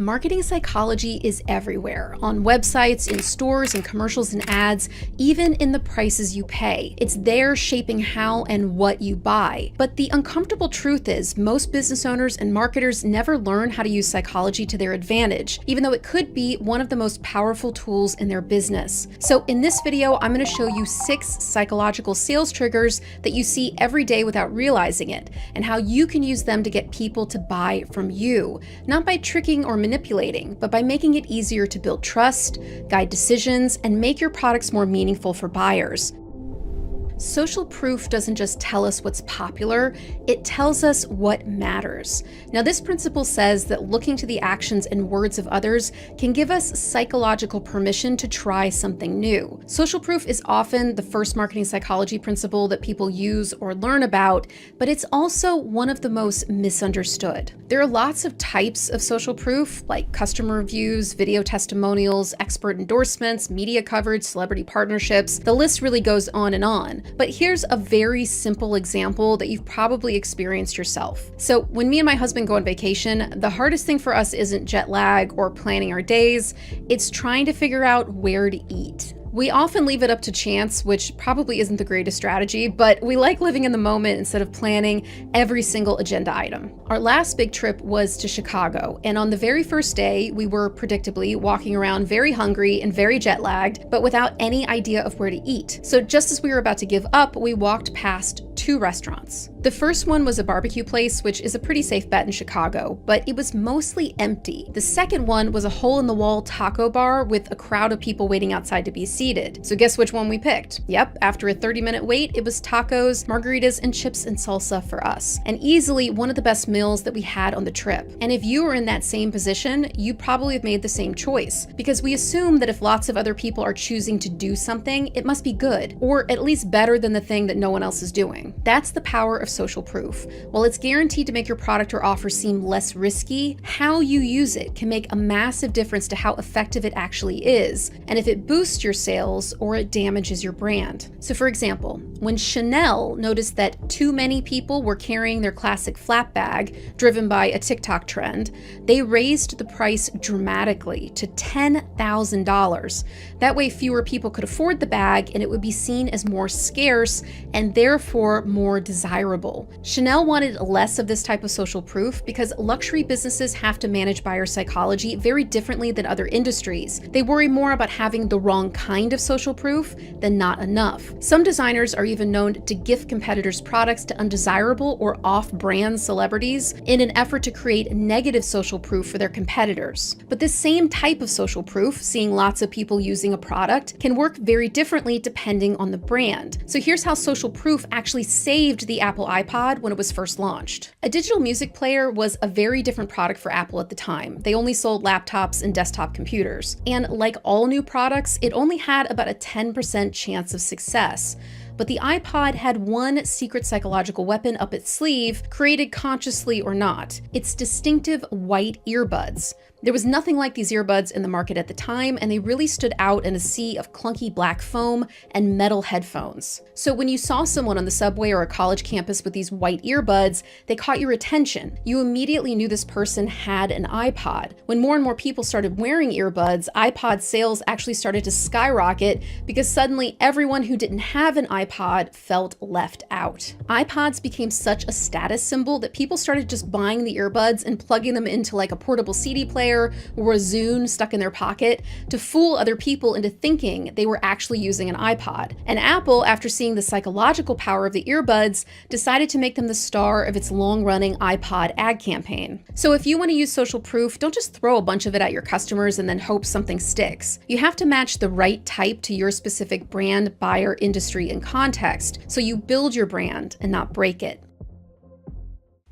Marketing psychology is everywhere, on websites, in stores, in commercials and ads, even in the prices you pay. It's there shaping how and what you buy. But the uncomfortable truth is most business owners and marketers never learn how to use psychology to their advantage, even though it could be one of the most powerful tools in their business. So in this video, I'm going to show you 6 psychological sales triggers that you see every day without realizing it, and how you can use them to get people to buy from you, not by tricking or manipulating, but by making it easier to build trust, guide decisions, and make your products more meaningful for buyers. Social proof doesn't just tell us what's popular, it tells us what matters. Now, this principle says that looking to the actions and words of others can give us psychological permission to try something new. Social proof is often the first marketing psychology principle that people use or learn about, but it's also one of the most misunderstood. There are lots of types of social proof, like customer reviews, video testimonials, expert endorsements, media coverage, celebrity partnerships. The list really goes on and on. But here's a very simple example that you've probably experienced yourself. So when me and my husband go on vacation, the hardest thing for us isn't jet lag or planning our days, it's trying to figure out where to eat. We often leave it up to chance, which probably isn't the greatest strategy, but we like living in the moment instead of planning every single agenda item. Our last big trip was to Chicago, and on the very first day, we were predictably walking around very hungry and very jet lagged, but without any idea of where to eat. So just as we were about to give up, we walked past 2 restaurants. The first one was a barbecue place, which is a pretty safe bet in Chicago, but it was mostly empty. The second one was a hole-in-the-wall taco bar with a crowd of people waiting outside to be seated. So guess which one we picked? Yep, after a 30-minute wait, it was tacos, margaritas, and chips and salsa for us, and easily one of the best meals that we had on the trip. And if you were in that same position, you probably have made the same choice, because we assume that if lots of other people are choosing to do something, it must be good, or at least better than the thing that no one else is doing. That's the power of social proof. While it's guaranteed to make your product or offer seem less risky, how you use it can make a massive difference to how effective it actually is, and if it boosts your sales or it damages your brand. So for example, when Chanel noticed that too many people were carrying their classic flap bag, driven by a TikTok trend, they raised the price dramatically to $10,000. That way fewer people could afford the bag and it would be seen as more scarce and therefore more desirable. Chanel wanted less of this type of social proof because luxury businesses have to manage buyer psychology very differently than other industries. They worry more about having the wrong kind of social proof than not enough. Some designers are even known to gift competitors' products to undesirable or off-brand celebrities in an effort to create negative social proof for their competitors. But this same type of social proof, seeing lots of people using a product, can work very differently depending on the brand. So here's how social proof actually saved the Apple iPod when it was first launched. A digital music player was a very different product for Apple at the time. They only sold laptops and desktop computers. And like all new products, it only had about a 10% chance of success. But the iPod had one secret psychological weapon up its sleeve, created consciously or not: its distinctive white earbuds. There was nothing like these earbuds in the market at the time, and they really stood out in a sea of clunky black foam and metal headphones. So when you saw someone on the subway or a college campus with these white earbuds, they caught your attention. You immediately knew this person had an iPod. When more and more people started wearing earbuds, iPod sales actually started to skyrocket because suddenly everyone who didn't have an iPod felt left out. iPods became such a status symbol that people started just buying the earbuds and plugging them into like a portable CD player or a Zune stuck in their pocket to fool other people into thinking they were actually using an iPod. And Apple, after seeing the psychological power of the earbuds, decided to make them the star of its long-running iPod ad campaign. So if you want to use social proof, don't just throw a bunch of it at your customers and then hope something sticks. You have to match the right type to your specific brand, buyer, industry, and context, so you build your brand and not break it.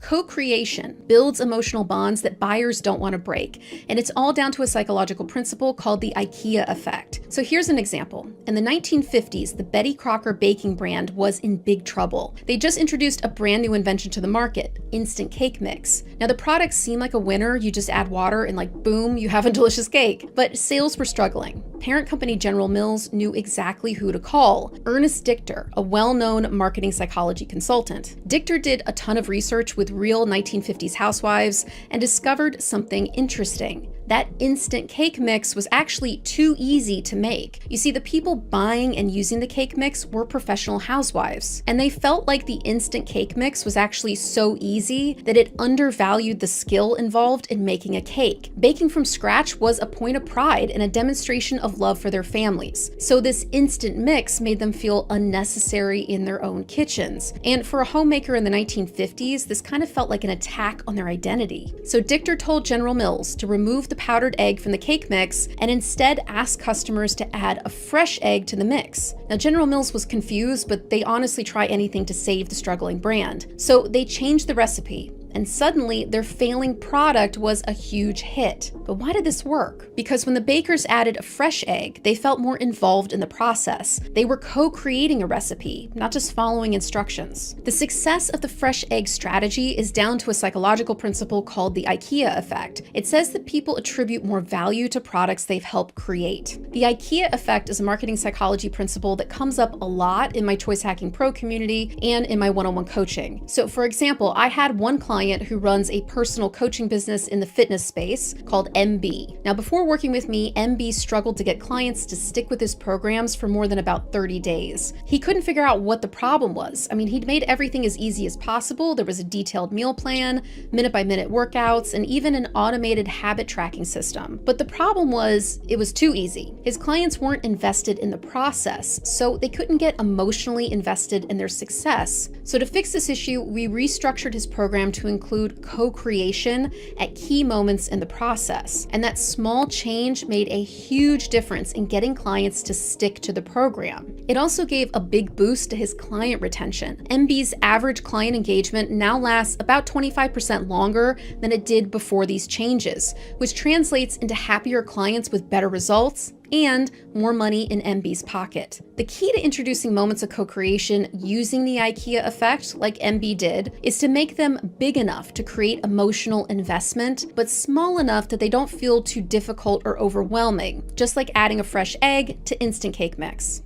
Co-creation builds emotional bonds that buyers don't want to break, and it's all down to a psychological principle called the IKEA effect. So here's an example. In the 1950s, the Betty Crocker baking brand was in big trouble. They just introduced a brand new invention to the market: instant cake mix. Now the products seem like a winner. You just add water and like boom, you have a delicious cake. But sales were struggling. Parent company General Mills knew exactly who to call: Ernest Dichter, a well-known marketing psychology consultant. Dichter did a ton of research with real 1950s housewives and discovered something interesting. That instant cake mix was actually too easy to make. You see, the people buying and using the cake mix were professional housewives, and they felt like the instant cake mix was actually so easy that it undervalued the skill involved in making a cake. Baking from scratch was a point of pride and a demonstration of love for their families. So this instant mix made them feel unnecessary in their own kitchens. And for a homemaker in the 1950s, this kind of felt like an attack on their identity. So Dichter told General Mills to remove the powdered egg from the cake mix and instead ask customers to add a fresh egg to the mix. Now, General Mills was confused, but they honestly try anything to save the struggling brand. So they changed the recipe, and suddenly their failing product was a huge hit. But why did this work? Because when the bakers added a fresh egg, they felt more involved in the process. They were co-creating a recipe, not just following instructions. The success of the fresh egg strategy is down to a psychological principle called the IKEA effect. It says that people attribute more value to products they've helped create. The IKEA effect is a marketing psychology principle that comes up a lot in my Choice Hacking Pro community and in my one-on-one coaching. So for example, I had one client who runs a personal coaching business in the fitness space called MB. Now, before working with me, MB struggled to get clients to stick with his programs for more than about 30 days. He couldn't figure out what the problem was. I mean, he'd made everything as easy as possible. There was a detailed meal plan, minute-by-minute workouts, and even an automated habit tracking system. But the problem was, it was too easy. His clients weren't invested in the process, so they couldn't get emotionally invested in their success. So to fix this issue, we restructured his program to include co-creation at key moments in the process. And that small change made a huge difference in getting clients to stick to the program. It also gave a big boost to his client retention. MB's average client engagement now lasts about 25% longer than it did before these changes, which translates into happier clients with better results and more money in MB's pocket. The key to introducing moments of co-creation using the IKEA effect, like MB did, is to make them big enough to create emotional investment, but small enough that they don't feel too difficult or overwhelming, just like adding a fresh egg to instant cake mix.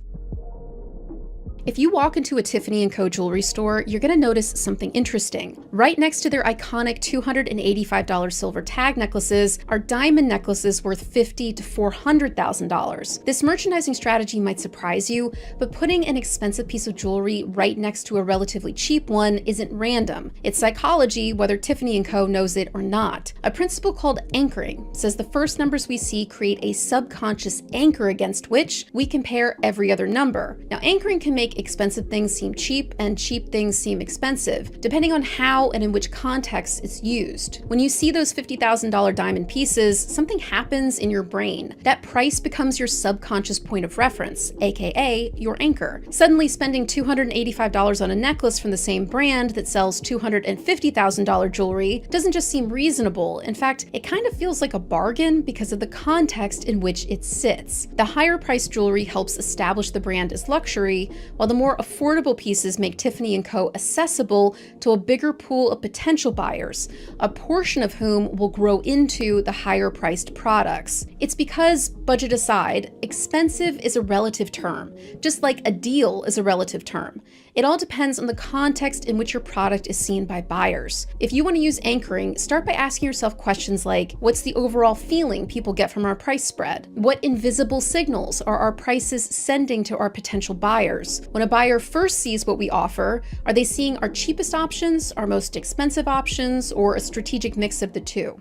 If you walk into a Tiffany & Co. jewelry store, you're gonna notice something interesting. Right next to their iconic $285 silver tag necklaces are diamond necklaces worth $50,000 to $400,000. This merchandising strategy might surprise you, but putting an expensive piece of jewelry right next to a relatively cheap one isn't random. It's psychology, whether Tiffany & Co. knows it or not. A principle called anchoring says the first numbers we see create a subconscious anchor against which we compare every other number. Now, anchoring can make expensive things seem cheap and cheap things seem expensive, depending on how and in which context it's used. When you see those $50,000 diamond pieces, something happens in your brain. That price becomes your subconscious point of reference, aka your anchor. Suddenly spending $285 on a necklace from the same brand that sells $250,000 jewelry doesn't just seem reasonable. In fact, it kind of feels like a bargain because of the context in which it sits. The higher priced jewelry helps establish the brand as luxury, while the more affordable pieces make Tiffany & Co. accessible to a bigger pool of potential buyers, a portion of whom will grow into the higher priced products. It's because, budget aside, expensive is a relative term, just like a deal is a relative term. It all depends on the context in which your product is seen by buyers. If you want to use anchoring, start by asking yourself questions like, what's the overall feeling people get from our price spread? What invisible signals are our prices sending to our potential buyers? When a buyer first sees what we offer, are they seeing our cheapest options, our most expensive options, or a strategic mix of the two?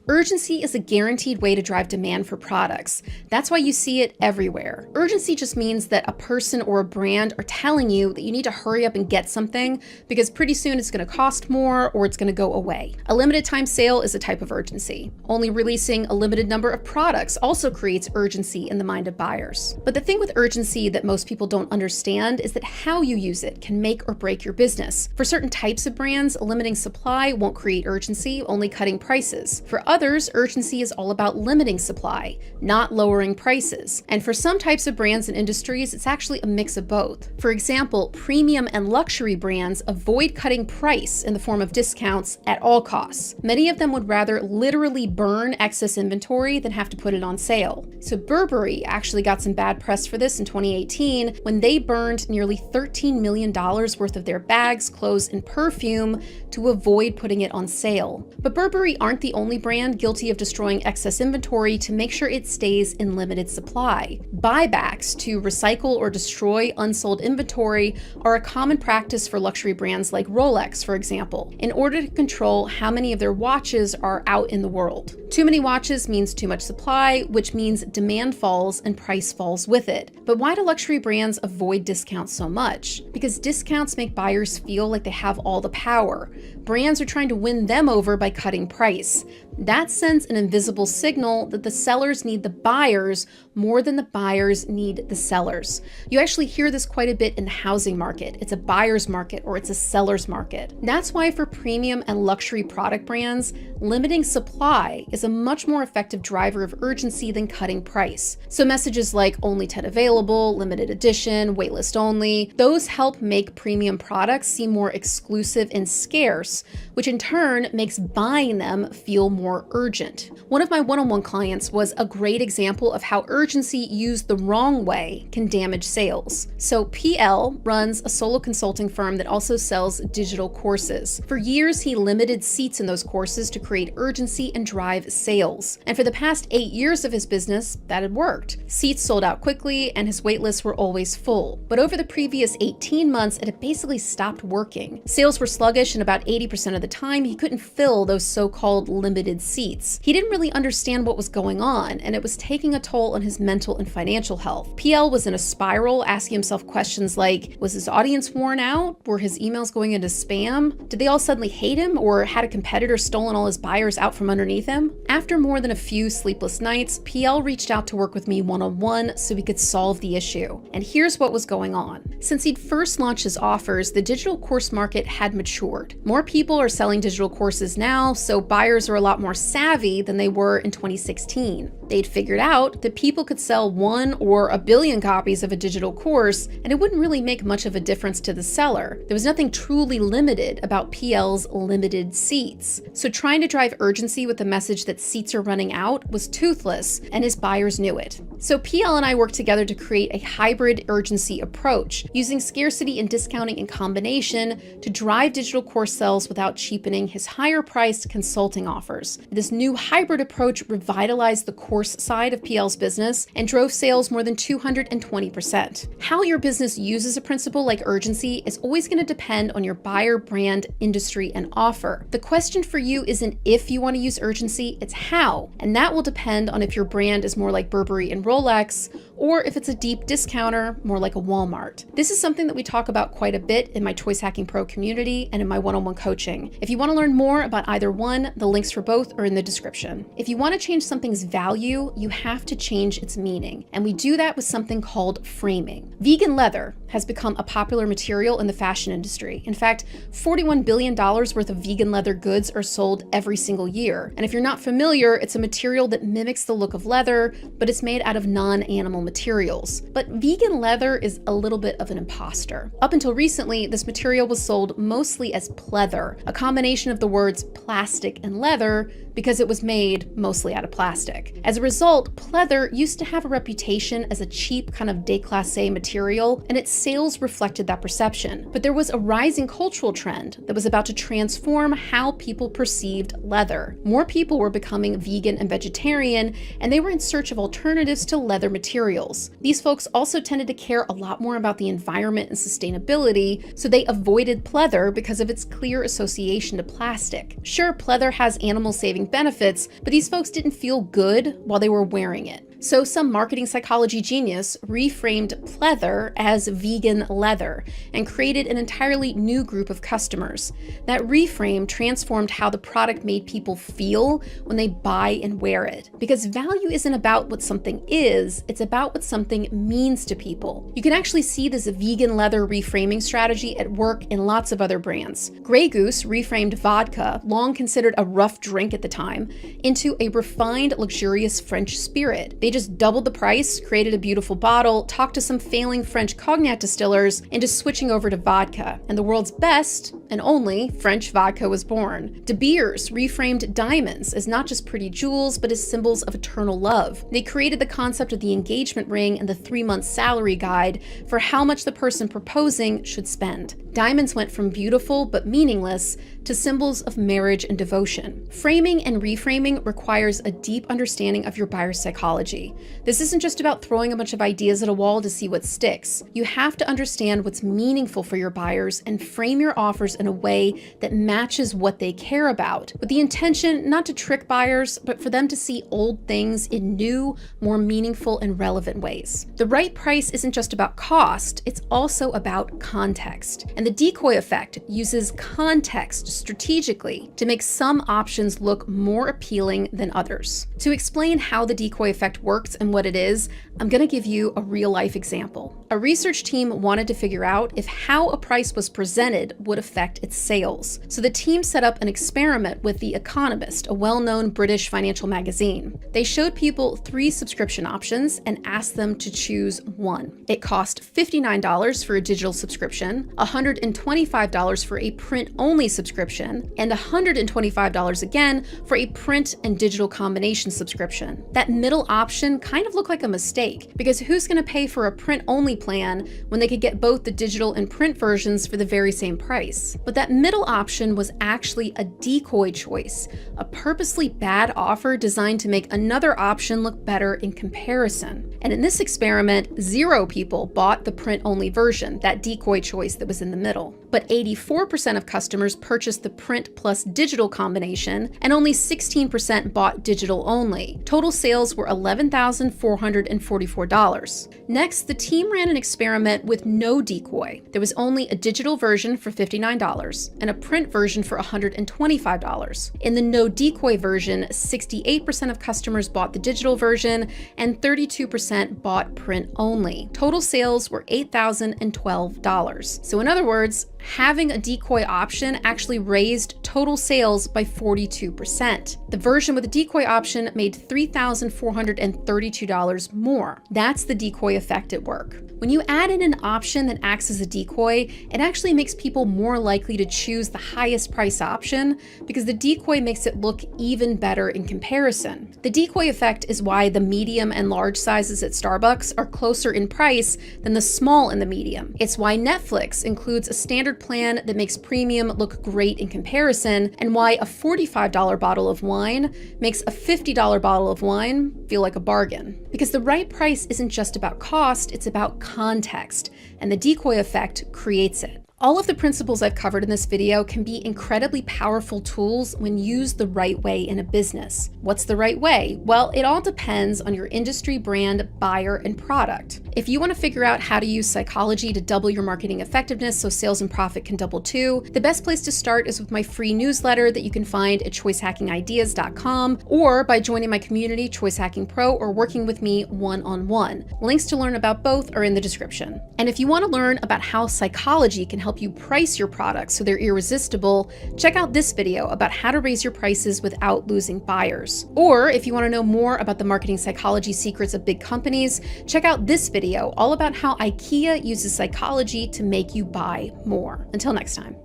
Urgency is a guaranteed way to drive demand for products. That's why you see it everywhere. Urgency just means that a person or a brand are telling you that you need to hurry up and get something because pretty soon it's going to cost more or it's going to go away. A limited time sale is a type of urgency. Only releasing a limited number of products also creates urgency in the mind of buyers. But the thing with urgency that most people don't understand is that how you use it can make or break your business. For certain types of brands, limiting supply won't create urgency, only cutting prices. For others, urgency is all about limiting supply, not lowering prices. And for some types of brands and industries, it's actually a mix of both. For example, premium and luxury brands avoid cutting price in the form of discounts at all costs. Many of them would rather literally burn excess inventory than have to put it on sale. So Burberry actually got some bad press for this in 2018 when they burned nearly $13 million worth of their bags, clothes, and perfume to avoid putting it on sale. But Burberry aren't the only brand brand guilty of destroying excess inventory to make sure it stays in limited supply. Buybacks to recycle or destroy unsold inventory are a common practice for luxury brands like Rolex, for example, in order to control how many of their watches are out in the world. Too many watches means too much supply, which means demand falls and price falls with it. But why do luxury brands avoid discounts so much? Because discounts make buyers feel like they have all the power. Brands are trying to win them over by cutting price. That sends an invisible signal that the sellers need the buyers more than the buyers need the sellers. You actually hear this quite a bit in the housing market. It's a buyer's market or it's a seller's market. That's why for premium and luxury product brands, limiting supply is a much more effective driver of urgency than cutting price. So messages like only 10 available, limited edition, waitlist only, those help make premium products seem more exclusive and scarce, which in turn makes buying them feel more urgent. One of my one-on-one clients was a great example of how urgency used the wrong way can damage sales. So PL runs a solo consulting firm that also sells digital courses. For years, he limited seats in those courses to create urgency and drive sales. And for the past 8 years of his business, that had worked. Seats sold out quickly and his waitlists were always full. But over the previous 18 months, it had basically stopped working. Sales were sluggish, and about 80% of the time, he couldn't fill those so-called limited seats. He didn't really understand what was going on, and it was taking a toll on his mental and financial health. PL was in a spiral, asking himself questions like, was his audience worn out? Were his emails going into spam? Did they all suddenly hate him, or had a competitor stolen all his buyers out from underneath him? After more than a few sleepless nights, PL reached out to work with me one-on-one so we could solve the issue. And here's what was going on. Since he'd first launched his offers, the digital course market had matured. More people are selling digital courses now, so buyers are a lot more savvy than they were in 2016. They'd figured out that people could sell 1 or a billion copies of a digital course, and it wouldn't really make much of a difference to the seller. There was nothing truly limited about PL's limited seats. So trying to drive urgency with the message that seats are running out was toothless, and his buyers knew it. So PL and I worked together to create a hybrid urgency approach, using scarcity and discounting in combination to drive digital course sales without cheapening his higher-priced consulting offers. This new hybrid approach revitalized the course side of PL's business and drove sales more than 220%. How your business uses a principle like urgency is always going to depend on your buyer, brand, industry, and offer. The question for you isn't if you want to use urgency, it's how. And that will depend on if your brand is more like Burberry and Rolex, or if it's a deep discounter, more like a Walmart. This is something that we talk about quite a bit in my Choice Hacking Pro community and in my one-on-one coaching. If you want to learn more about either one, the links for both are in the description. If you want to change something's value, you have to change its meaning. And we do that with something called framing. Vegan leather has become a popular material in the fashion industry. In fact, $41 billion worth of vegan leather goods are sold every single year. And if you're not familiar, it's a material that mimics the look of leather, but it's made out of non-animal materials. But vegan leather is a little bit of an imposter. Up until recently, this material was sold mostly as pleather, a combination of the words plastic and leather, because it was made mostly out of plastic. As a result, pleather used to have a reputation as a cheap kind of déclassé material, and its sales reflected that perception. But there was a rising cultural trend that was about to transform how people perceived leather. More people were becoming vegan and vegetarian, and they were in search of alternatives to leather materials. These folks also tended to care a lot more about the environment and sustainability, so they avoided pleather because of its clear association to plastic. Sure, pleather has animal-saving benefits, but these folks didn't feel good while they were wearing it. So some marketing psychology genius reframed pleather as vegan leather and created an entirely new group of customers. That reframe transformed how the product made people feel when they buy and wear it. Because value isn't about what something is, it's about what something means to people. You can actually see this vegan leather reframing strategy at work in lots of other brands. Grey Goose reframed vodka, long considered a rough drink at the time, into a refined, luxurious French spirit. They just doubled the price, created a beautiful bottle, talked to some failing French cognac distillers into switching over to vodka. And the world's best and only French vodka was born. De Beers reframed diamonds as not just pretty jewels, but as symbols of eternal love. They created the concept of the engagement ring and the 3-month salary guide for how much the person proposing should spend. Diamonds went from beautiful but meaningless to symbols of marriage and devotion. Framing and reframing requires a deep understanding of your buyer's psychology. This isn't just about throwing a bunch of ideas at a wall to see what sticks. You have to understand what's meaningful for your buyers and frame your offers in a way that matches what they care about, with the intention not to trick buyers, but for them to see old things in new, more meaningful and relevant ways. The right price isn't just about cost, it's also about context. And the decoy effect uses context strategically to make some options look more appealing than others. To explain how the decoy effect works and what it is, I'm going to give you a real-life example. A research team wanted to figure out if how a price was presented would affect its sales. So the team set up an experiment with The Economist, a well-known British financial magazine. They showed people 3 subscription options and asked them to choose one. It cost $59 for a digital subscription, $125 for a print-only subscription, and $125 again for a print and digital combination subscription. That middle option kind of looked like a mistake, because who's going to pay for a print-only plan when they could get both the digital and print versions for the very same price? But that middle option was actually a decoy choice, a purposely bad offer designed to make another option look better in comparison. And in this experiment, 0 people bought the print-only version, that decoy choice that was in the middle. But 84% of customers purchased the print plus digital combination, and only 16% bought digital only. Total sales were $11,444. Next, the team ran an experiment with no decoy. There was only a digital version for $59 and a print version for $125. In the no decoy version, 68% of customers bought the digital version and 32% bought print only. Total sales were $8,012. So in other words, having a decoy option actually raised total sales by 42%. The version with a decoy option made $3,432 more. That's the decoy effect at work. When you add in an option that acts as a decoy, it actually makes people more likely to choose the highest price option because the decoy makes it look even better in comparison. The decoy effect is why the medium and large sizes at Starbucks are closer in price than the small and the medium. It's why Netflix includes a standard plan that makes premium look great in comparison, and why a $45 bottle of wine makes a $50 bottle of wine feel like a bargain. Because the right price isn't just about cost, it's about context, and the decoy effect creates it. All of the principles I've covered in this video can be incredibly powerful tools when used the right way in a business. What's the right way? Well, it all depends on your industry, brand, buyer, and product. If you want to figure out how to use psychology to double your marketing effectiveness so sales and profit can double too, the best place to start is with my free newsletter that you can find at choicehackingIdeas.com, or by joining my community, Choice Hacking Pro, or working with me one-on-one. Links to learn about both are in the description. And if you want to learn about how psychology can help you price your products so they're irresistible, check out this video about how to raise your prices without losing buyers. Or if you want to know more about the marketing psychology secrets of big companies, check out this video all about how IKEA uses psychology to make you buy more. Until next time.